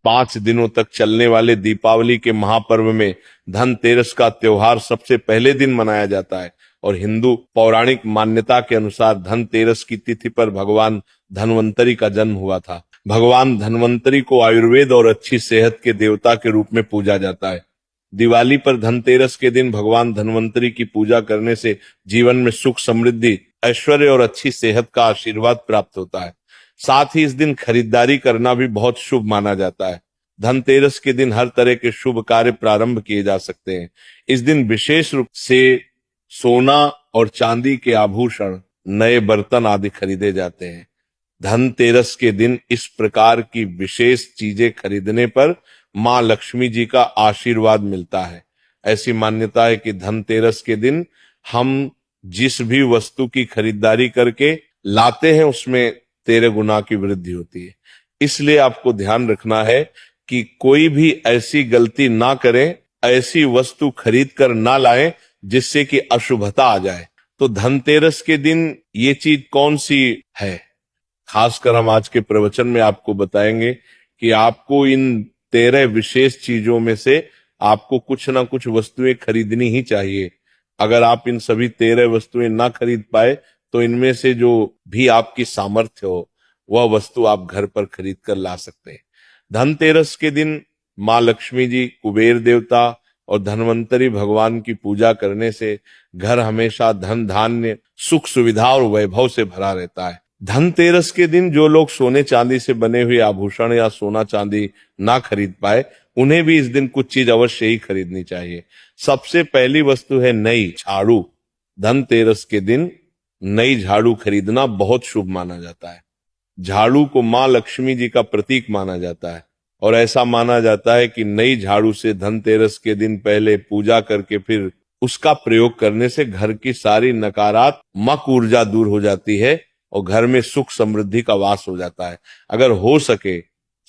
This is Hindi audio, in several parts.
5 दिनों तक चलने वाले दीपावली के महापर्व में धनतेरस का त्योहार सबसे पहले दिन मनाया जाता है और हिंदू पौराणिक मान्यता के अनुसार धनतेरस की तिथि पर भगवान धन्वंतरी का जन्म हुआ था। भगवान धन्वंतरी को आयुर्वेद और अच्छी सेहत के देवता के रूप में पूजा जाता है। दिवाली पर धनतेरस के दिन भगवान धन्वंतरी की पूजा करने से जीवन में सुख, समृद्धि, ऐश्वर्य और अच्छी सेहत का आशीर्वाद प्राप्त होता है। साथ ही इस दिन खरीदारी करना भी बहुत शुभ माना जाता है। धनतेरस के दिन हर तरह के शुभ कार्य प्रारंभ किए जा सकते हैं। इस दिन विशेष रूप से सोना और चांदी के आभूषण, नए बर्तन आदि खरीदे जाते हैं। धनतेरस के दिन इस प्रकार की विशेष चीजें खरीदने पर मां लक्ष्मी जी का आशीर्वाद मिलता है। ऐसी मान्यता है कि धनतेरस के दिन हम जिस भी वस्तु की खरीदारी करके लाते हैं उसमें 13 गुना की वृद्धि होती है। इसलिए आपको ध्यान रखना है कि कोई भी ऐसी गलती ना करें, ऐसी वस्तु खरीद कर ना लाएं जिससे कि अशुभता आ जाए। तो धनतेरस के दिन ये चीज कौन सी है, खासकर हम आज के प्रवचन में आपको बताएंगे कि आपको इन 13 विशेष चीजों में से आपको कुछ ना कुछ वस्तुएं खरीदनी ही चाहिए। अगर आप इन सभी 13 वस्तुएं ना खरीद पाए तो इनमें से जो भी आपकी सामर्थ्य हो वह वस्तु आप घर पर खरीद कर ला सकते हैं। धनतेरस के दिन मां लक्ष्मी जी, कुबेर देवता और धन्वंतरी भगवान की पूजा करने से घर हमेशा धन, धान्य, सुख, सुविधा और वैभव से भरा रहता है। धनतेरस के दिन जो लोग सोने चांदी से बने हुए आभूषण या सोना चांदी ना खरीद पाए, उन्हें भी इस दिन कुछ चीज अवश्य ही खरीदनी चाहिए। सबसे पहली वस्तु है नई झाड़ू। धनतेरस के दिन नई झाड़ू खरीदना बहुत शुभ माना जाता है। झाड़ू को मां लक्ष्मी जी का प्रतीक माना जाता है और ऐसा माना जाता है कि नई झाड़ू से धनतेरस के दिन पहले पूजा करके फिर उसका प्रयोग करने से घर की सारी नकारात्मक ऊर्जा दूर हो जाती है और घर में सुख, समृद्धि का वास हो जाता है। अगर हो सके,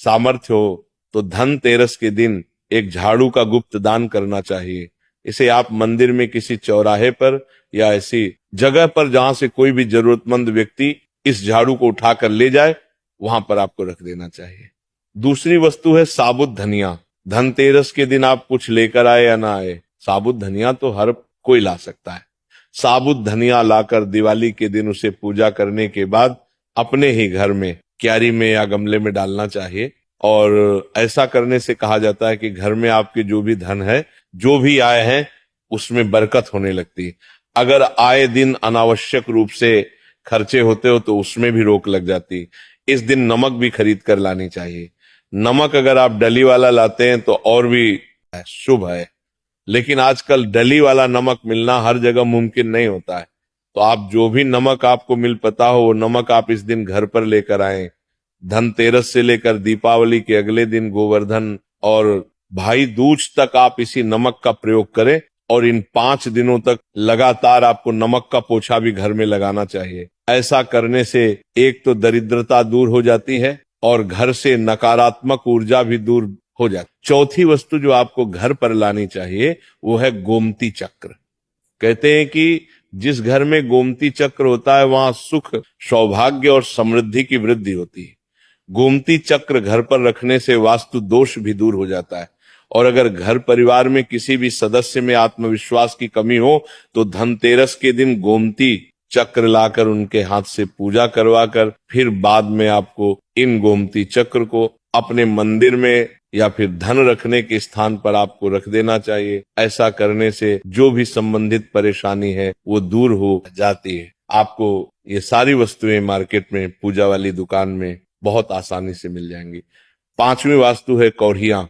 सामर्थ्य हो तो धनतेरस के दिन एक झाड़ू का गुप्त दान करना चाहिए। इसे आप मंदिर में किसी चौराहे पर या ऐसी जगह पर जहां से कोई भी जरूरतमंद व्यक्ति इस झाड़ू को उठाकर ले जाए, वहां पर आपको रख देना चाहिए। दूसरी वस्तु है साबुत धनिया। धनतेरस के दिन आप कुछ लेकर आए या ना आए, साबुत धनिया तो हर कोई ला सकता है। साबुत धनिया लाकर दिवाली के दिन उसे पूजा करने के बाद अपने ही घर में क्यारी में या गमले में डालना चाहिए और ऐसा करने से कहा जाता है कि घर में आपके जो भी धन है, जो भी आए हैं, उसमें बरकत होने लगती है। अगर आए दिन अनावश्यक रूप से खर्चे होते हो तो उसमें भी रोक लग जाती। इस दिन नमक भी खरीद कर लानी चाहिए। नमक अगर आप डली वाला लाते हैं तो और भी शुभ है, लेकिन आजकल डली वाला नमक मिलना हर जगह मुमकिन नहीं होता है। तो आप जो भी नमक आपको मिल पता हो वो नमक आप इस दिन घर पर लेकर आए। धनतेरस से लेकर दीपावली के अगले दिन गोवर्धन और भाई दूज तक आप इसी नमक का प्रयोग करें और इन 5 दिनों तक लगातार आपको नमक का पोछा भी घर में लगाना चाहिए। ऐसा करने से एक तो दरिद्रता दूर हो जाती है और घर से नकारात्मक ऊर्जा भी दूर हो जाती। चौथी वस्तु जो आपको घर पर लानी चाहिए वो है गोमती चक्र। कहते हैं कि जिस घर में गोमती चक्र होता है वहां सुख, सौभाग्य और समृद्धि की वृद्धि होती है। गोमती चक्र घर पर रखने से वास्तु दोष भी दूर हो जाता है और अगर घर परिवार में किसी भी सदस्य में आत्मविश्वास की कमी हो तो धनतेरस के दिन गोमती चक्र लाकर उनके हाथ से पूजा करवाकर फिर बाद में आपको इन गोमती चक्र को अपने मंदिर में या फिर धन रखने के स्थान पर आपको रख देना चाहिए। ऐसा करने से जो भी संबंधित परेशानी है वो दूर हो जाती है। आपको ये सारी वस्तुएं मार्केट में, पूजा वाली दुकान में बहुत आसानी से मिल जाएंगी। 5वीं वास्तु है कौड़ियां।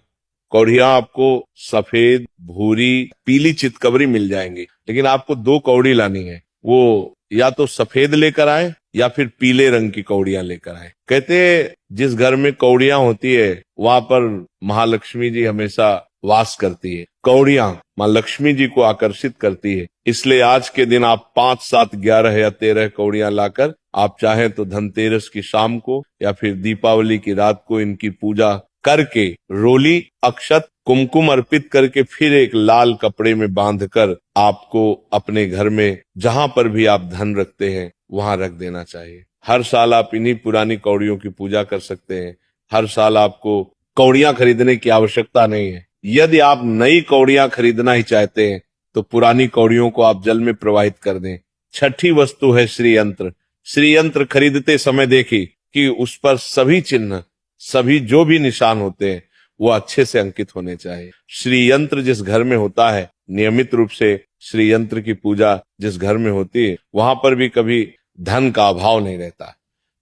कौड़ियां आपको सफेद, भूरी, पीली चितकबरी मिल जाएंगी, लेकिन आपको 2 कौड़ी लानी है। वो या तो सफेद लेकर आए या फिर पीले रंग की कौड़ियां लेकर आए। कहते हैं जिस घर में कौड़ियां होती है वहां पर महालक्ष्मी जी हमेशा वास करती है। कौड़ियां मां लक्ष्मी जी को आकर्षित करती है, इसलिए आज के दिन आप 5, 7, 11 या 13 कौड़ियां लाकर आप चाहें तो धनतेरस की शाम को या फिर दीपावली की रात को इनकी पूजा करके रोली, अक्षत, कुमकुम अर्पित करके फिर एक लाल कपड़े में बांधकर आपको अपने घर में जहां पर भी आप धन रखते हैं वहां रख देना चाहिए। हर साल आप इन्हीं पुरानी कौड़ियों की पूजा कर सकते हैं। हर साल आपको कौड़ियां खरीदने की आवश्यकता नहीं है। यदि आप नई कौड़ियां खरीदना ही चाहते हैं तो पुरानी कौड़ियों को आप जल में प्रवाहित कर दें। छठी वस्तु है श्री यंत्र। श्री यंत्र खरीदते समय देखिए कि उस पर सभी चिन्ह, सभी जो भी निशान होते हैं वो अच्छे से अंकित होने चाहिए। श्री यंत्र जिस घर में होता है, नियमित रूप से श्री यंत्र की पूजा जिस घर में होती है, वहां पर भी कभी धन का अभाव नहीं रहता।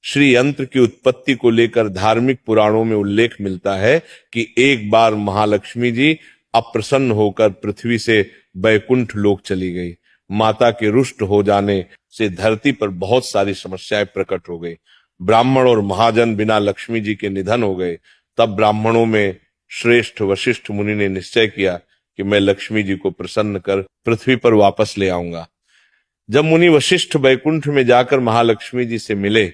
श्री यंत्र की उत्पत्ति को लेकर धार्मिक पुराणों में उल्लेख मिलता है कि एक बार महालक्ष्मी जी अप्रसन्न होकर पृथ्वी से बैकुंठ लोक चली गई। माता के रुष्ट हो जाने से धरती पर बहुत सारी समस्याएं प्रकट हो गई। ब्राह्मण और महाजन बिना लक्ष्मी जी के निधन हो गए। तब ब्राह्मणों में श्रेष्ठ वशिष्ठ मुनि ने निश्चय किया कि मैं लक्ष्मी जी को प्रसन्न कर पृथ्वी पर वापस ले आऊंगा। जब मुनि वशिष्ठ बैकुंठ में जाकर महालक्ष्मी जी से मिले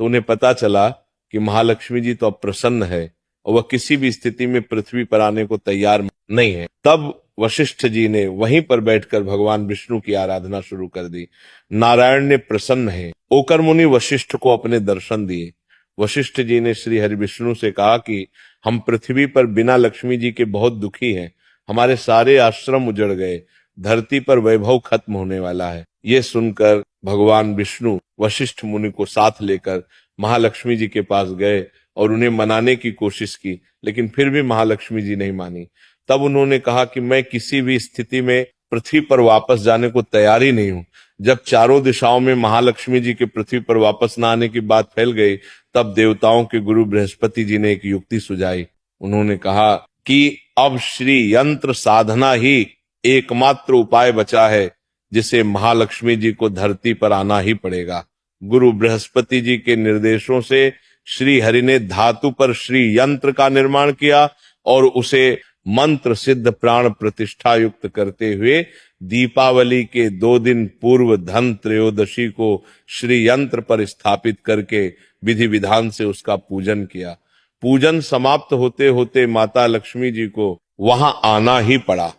तो उन्हें पता चला कि महालक्ष्मी जी तो अब प्रसन्न है और वह किसी भी स्थिति में पृथ्वी पर आने को तैयार नहीं है। तब वशिष्ठ जी ने वहीं पर बैठकर भगवान विष्णु की आराधना शुरू कर दी। नारायण ने प्रसन्न है होकर मुनि वशिष्ठ को अपने दर्शन दिए। वशिष्ठ जी ने श्री हरि विष्णु से कहा कि हम पृथ्वी पर बिना लक्ष्मी जी के बहुत दुखी हैं। हमारे सारे आश्रम उजड़ गए, धरती पर वैभव खत्म होने वाला है। ये सुनकर भगवान विष्णु वशिष्ठ मुनि को साथ लेकर महालक्ष्मी जी के पास गए और उन्हें मनाने की कोशिश की, लेकिन फिर भी महालक्ष्मी जी नहीं मानी। तब उन्होंने कहा कि मैं किसी भी स्थिति में पृथ्वी पर वापस जाने को तैयार ही नहीं हूं। जब चारों दिशाओं में महालक्ष्मी जी के पृथ्वी पर वापस न आने की बात फैल गई, तब देवताओं के गुरु बृहस्पति जी ने एक युक्ति सुझाई। उन्होंने कहा कि अब श्री यंत्र साधना ही एकमात्र उपाय बचा है जिसे महालक्ष्मी जी को धरती पर आना ही पड़ेगा। गुरु बृहस्पति जी के निर्देशों से श्री हरि ने धातु पर श्री यंत्र का निर्माण किया और उसे मंत्र सिद्ध प्राण प्रतिष्ठा युक्त करते हुए दीपावली के 2 दिन पूर्व धन त्रयोदशी को श्री यंत्र पर स्थापित करके विधि विधान से उसका पूजन किया। पूजन समाप्त होते होते माता लक्ष्मी जी को वहां आना ही पड़ा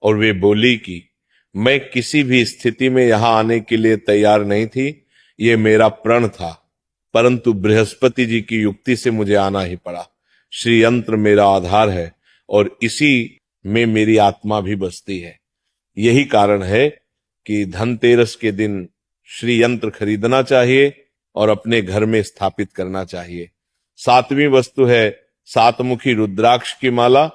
और वे बोली कि मैं किसी भी स्थिति में यहां आने के लिए तैयार नहीं थी, ये मेरा प्रण था, परंतु बृहस्पति जी की युक्ति से मुझे आना ही पड़ा। श्री यंत्र मेरा आधार है और इसी में मेरी आत्मा भी बसती है। यही कारण है कि धनतेरस के दिन श्री यंत्र खरीदना चाहिए और अपने घर में स्थापित करना चाहिए। 7वीं वस्तु है 7मुखी रुद्राक्ष की माला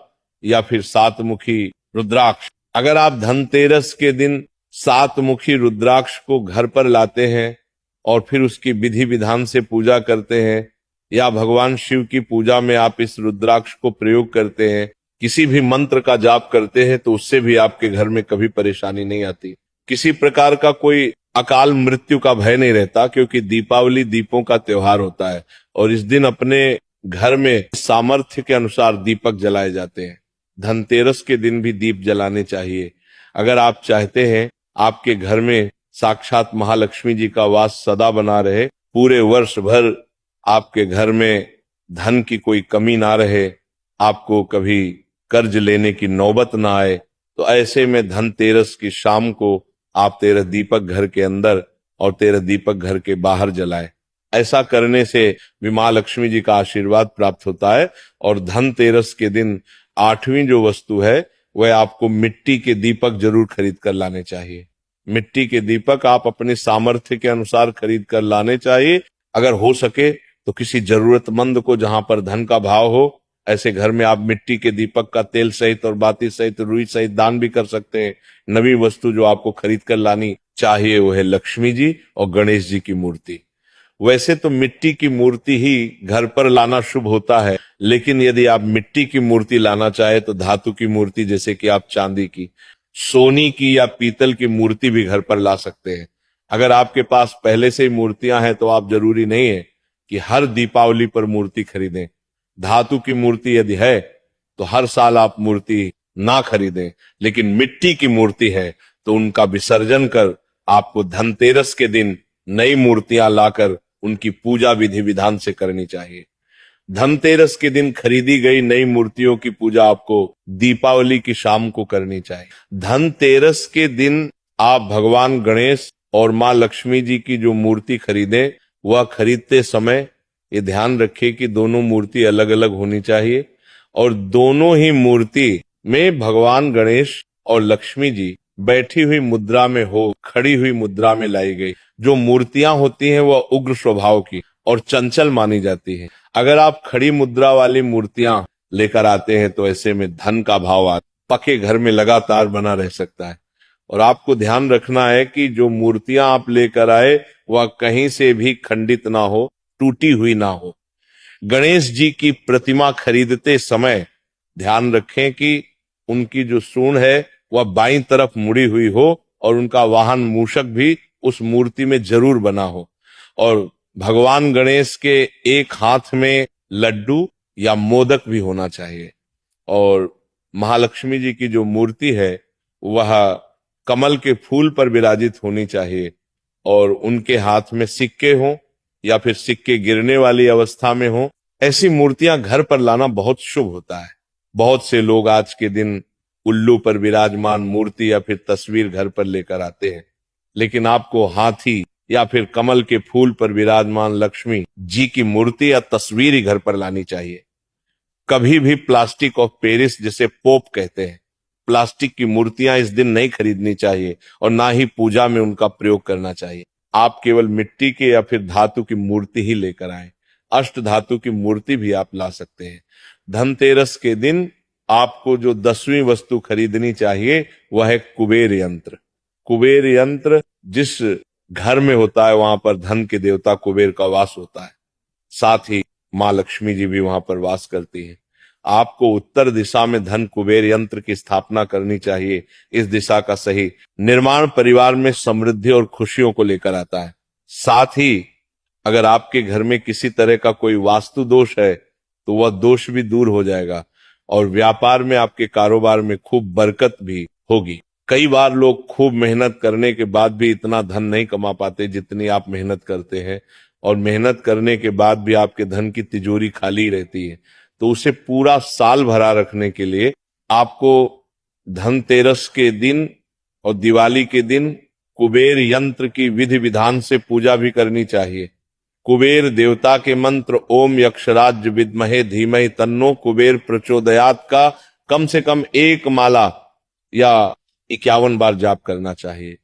या फिर 7मुखी रुद्राक्ष। अगर आप धनतेरस के दिन 7मुखी रुद्राक्ष को घर पर लाते हैं और फिर उसकी विधि विधान से पूजा करते हैं या भगवान शिव की पूजा में आप इस रुद्राक्ष को प्रयोग करते हैं, किसी भी मंत्र का जाप करते हैं, तो उससे भी आपके घर में कभी परेशानी नहीं आती। किसी प्रकार का कोई अकाल मृत्यु का भय नहीं रहता, क्योंकि दीपावली दीपों का त्योहार होता है और इस दिन अपने घर में सामर्थ्य के अनुसार दीपक जलाए जाते हैं। धनतेरस के दिन भी दीप जलाने चाहिए। अगर आप चाहते हैं आपके घर में साक्षात महालक्ष्मी जी का वास सदा बना रहे, पूरे वर्ष भर आपके घर में धन की कोई कमी ना रहे, आपको कभी कर्ज लेने की नौबत ना आए, तो ऐसे में धनतेरस की शाम को आप 13 दीपक घर के अंदर और 13 दीपक घर के बाहर जलाएं। ऐसा करने से भी मां लक्ष्मी जी का आशीर्वाद प्राप्त होता है। और धनतेरस के दिन 8वीं जो वस्तु है वह आपको मिट्टी के दीपक जरूर खरीद कर लाने चाहिए। मिट्टी के दीपक आप अपने सामर्थ्य के अनुसार खरीद कर लाने चाहिए। अगर हो सके तो किसी जरूरतमंद को, जहां पर धन का भाव हो, ऐसे घर में आप मिट्टी के दीपक का तेल सहित और बाती सहित रुई सहित दान भी कर सकते हैं। नवी वस्तु जो आपको खरीद कर लानी चाहिए वो है लक्ष्मी जी और गणेश जी की मूर्ति। वैसे तो मिट्टी की मूर्ति ही घर पर लाना शुभ होता है, लेकिन यदि आप मिट्टी की मूर्ति लाना चाहे तो धातु की मूर्ति, जैसे कि आप चांदी की, सोनी की या पीतल की मूर्ति भी घर पर ला सकते हैं। अगर आपके पास पहले से ही मूर्तियां हैं तो आप जरूरी नहीं है कि हर दीपावली पर मूर्ति खरीदें। धातु की मूर्ति यदि है तो हर साल आप मूर्ति ना खरीदें, लेकिन मिट्टी की मूर्ति है तो उनका विसर्जन कर आपको धनतेरस के दिन नई मूर्तियां लाकर उनकी पूजा विधि विधान से करनी चाहिए। धनतेरस के दिन खरीदी गई नई मूर्तियों की पूजा आपको दीपावली की शाम को करनी चाहिए। धनतेरस के दिन आप भगवान गणेश और मां लक्ष्मी जी की जो मूर्ति खरीदें, वह खरीदते समय ये ध्यान रखें कि दोनों मूर्ति अलग अलग होनी चाहिए। और दोनों ही मूर्ति में भगवान गणेश और लक्ष्मी जी बैठी हुई मुद्रा में हो, खड़ी हुई मुद्रा में लाई गई। जो मूर्तियां होती हैं वह उग्र स्वभाव की और चंचल मानी जाती है। अगर आप खड़ी मुद्रा वाली मूर्तियां लेकर आते हैं तो ऐसे में धन का भाव पके घर में लगातार बना रह सकता है। और आपको ध्यान रखना है कि जो मूर्तियां आप लेकर आए वह कहीं से भी खंडित ना हो, टूटी हुई ना हो। गणेश जी की प्रतिमा खरीदते समय ध्यान रखें कि उनकी जो सूंड है वह बाईं तरफ मुड़ी हुई हो और उनका वाहन मूषक भी उस मूर्ति में जरूर बना हो। और भगवान गणेश के एक हाथ में लड्डू या मोदक भी होना चाहिए। और महालक्ष्मी जी की जो मूर्ति है वह कमल के फूल पर विराजित होनी चाहिए और उनके हाथ में सिक्के हों या फिर सिक्के गिरने वाली अवस्था में हो। ऐसी मूर्तियां घर पर लाना बहुत शुभ होता है। बहुत से लोग आज के दिन उल्लू पर विराजमान मूर्ति या फिर तस्वीर घर पर लेकर आते हैं, लेकिन आपको हाथी या फिर कमल के फूल पर विराजमान लक्ष्मी जी की मूर्ति या तस्वीर ही घर पर लानी चाहिए। कभी भी प्लास्टिक ऑफ पेरिस, जिसे पोप कहते हैं, प्लास्टिक की मूर्तियां इस दिन नहीं खरीदनी चाहिए और ना ही पूजा में उनका प्रयोग करना चाहिए। आप केवल मिट्टी के या फिर धातु की मूर्ति ही लेकर आए। अष्ट धातु की मूर्ति भी आप ला सकते हैं। धनतेरस के दिन आपको जो 10वीं वस्तु खरीदनी चाहिए वह है कुबेर यंत्र। कुबेर यंत्र जिस घर में होता है वहां पर धन के देवता कुबेर का वास होता है, साथ ही मां लक्ष्मी जी भी वहां पर वास करती है। आपको उत्तर दिशा में धन कुबेर यंत्र की स्थापना करनी चाहिए। इस दिशा का सही निर्माण परिवार में समृद्धि और खुशियों को लेकर आता है। साथ ही अगर आपके घर में किसी तरह का कोई वास्तु दोष है तो वह दोष भी दूर हो जाएगा और व्यापार में, आपके कारोबार में खूब बरकत भी होगी। कई बार लोग खूब मेहनत करने के बाद भी इतना धन नहीं कमा पाते जितनी आप मेहनत करते हैं, और मेहनत करने के बाद भी आपके धन की तिजोरी खाली रहती है। तो उसे पूरा साल भरा रखने के लिए आपको धनतेरस के दिन और दिवाली के दिन कुबेर यंत्र की विधि विधान से पूजा भी करनी चाहिए। कुबेर देवता के मंत्र ओम यक्षराज विद्महे धीमहि तन्नो कुबेर प्रचोदयात का कम से कम 1 माला या 51 बार जाप करना चाहिए।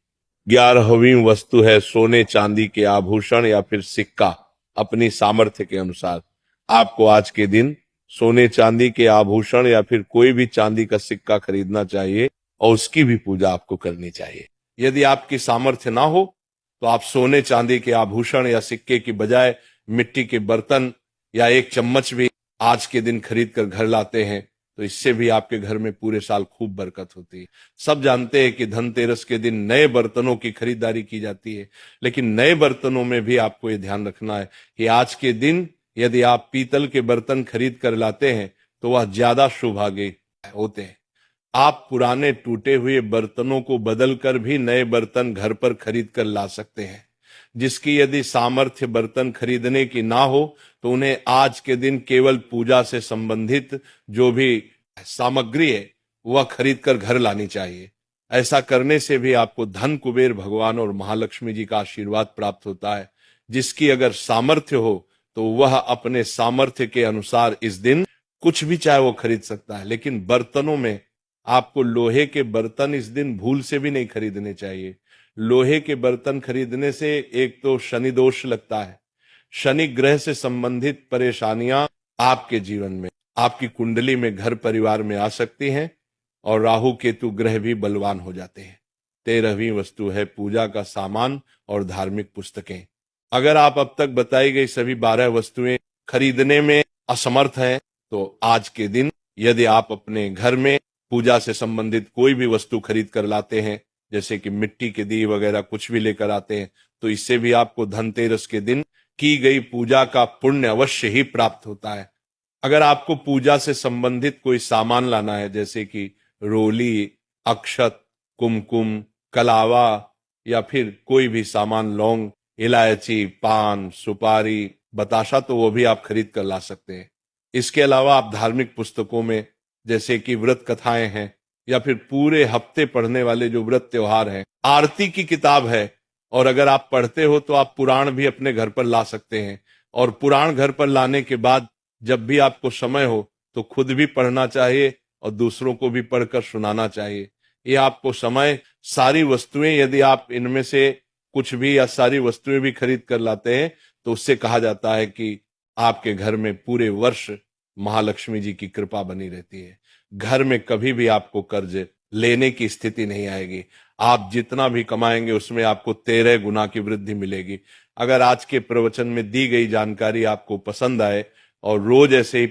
11वीं वस्तु है सोने चांदी के आभूषण या फिर सिक्का। अपनी सामर्थ्य के अनुसार आपको आज के दिन सोने चांदी के आभूषण या फिर कोई भी चांदी का सिक्का खरीदना चाहिए और उसकी भी पूजा आपको करनी चाहिए। यदि आपकी सामर्थ्य ना हो तो आप सोने चांदी के आभूषण या सिक्के की बजाय मिट्टी के बर्तन या 1 चम्मच भी आज के दिन खरीद कर घर लाते हैं तो इससे भी आपके घर में पूरे साल खूब बरकत होती है। सब जानते हैं कि धनतेरस के दिन नए बर्तनों की खरीदारी की जाती है, लेकिन नए बर्तनों में भी आपको ये ध्यान रखना है कि आज के दिन यदि आप पीतल के बर्तन खरीद कर लाते हैं तो वह ज्यादा सौभाग्य होते हैं। आप पुराने टूटे हुए बर्तनों को बदलकर भी नए बर्तन घर पर खरीद कर ला सकते हैं। जिसकी यदि सामर्थ्य बर्तन खरीदने की ना हो तो उन्हें आज के दिन केवल पूजा से संबंधित जो भी सामग्री है वह खरीद कर घर लानी चाहिए। ऐसा करने से भी आपको धन कुबेर भगवान और महालक्ष्मी जी का आशीर्वाद प्राप्त होता है। जिसकी अगर सामर्थ्य हो तो वह अपने सामर्थ्य के अनुसार इस दिन कुछ भी चाहे वो खरीद सकता है। लेकिन बर्तनों में आपको लोहे के बर्तन इस दिन भूल से भी नहीं खरीदने चाहिए। लोहे के बर्तन खरीदने से एक तो शनि दोष लगता है, शनि ग्रह से संबंधित परेशानियां आपके जीवन में, आपकी कुंडली में, घर परिवार में आ सकती हैं और राहु केतु ग्रह भी बलवान हो जाते हैं। 13वीं वस्तु है पूजा का सामान और धार्मिक पुस्तकें। अगर आप अब तक बताई गई सभी 12 वस्तुएं खरीदने में असमर्थ हैं तो आज के दिन यदि आप अपने घर में पूजा से संबंधित कोई भी वस्तु खरीद कर लाते हैं, जैसे कि मिट्टी के दिए वगैरह कुछ भी लेकर आते हैं, तो इससे भी आपको धनतेरस के दिन की गई पूजा का पुण्य अवश्य ही प्राप्त होता है। अगर आपको पूजा से संबंधित कोई सामान लाना है, जैसे कि रोली, अक्षत, कुमकुम, कलावा या फिर कोई भी सामान, लौंग, इलायची, पान, सुपारी, बताशा, तो वो भी आप खरीद कर ला सकते हैं। इसके अलावा आप धार्मिक पुस्तकों में जैसे कि व्रत कथाएं हैं या फिर पूरे हफ्ते पढ़ने वाले जो व्रत त्योहार हैं, आरती की किताब है, और अगर आप पढ़ते हो तो आप पुराण भी अपने घर पर ला सकते हैं। और पुराण घर पर लाने के बाद जब भी आपको समय हो तो खुद भी पढ़ना चाहिए और दूसरों को भी पढ़कर सुनाना चाहिए। ये आपको समय, सारी वस्तुएं यदि आप इनमें से कुछ भी या सारी वस्तुएं भी खरीद कर लाते हैं तो उससे कहा जाता है कि आपके घर में पूरे वर्ष महालक्ष्मी जी की कृपा बनी रहती है। घर में कभी भी आपको कर्ज लेने की स्थिति नहीं आएगी। आप जितना भी कमाएंगे उसमें आपको 13 गुना की वृद्धि मिलेगी। अगर आज के प्रवचन में दी गई जानकारी आपको पसंद आए और रोज ऐसे ही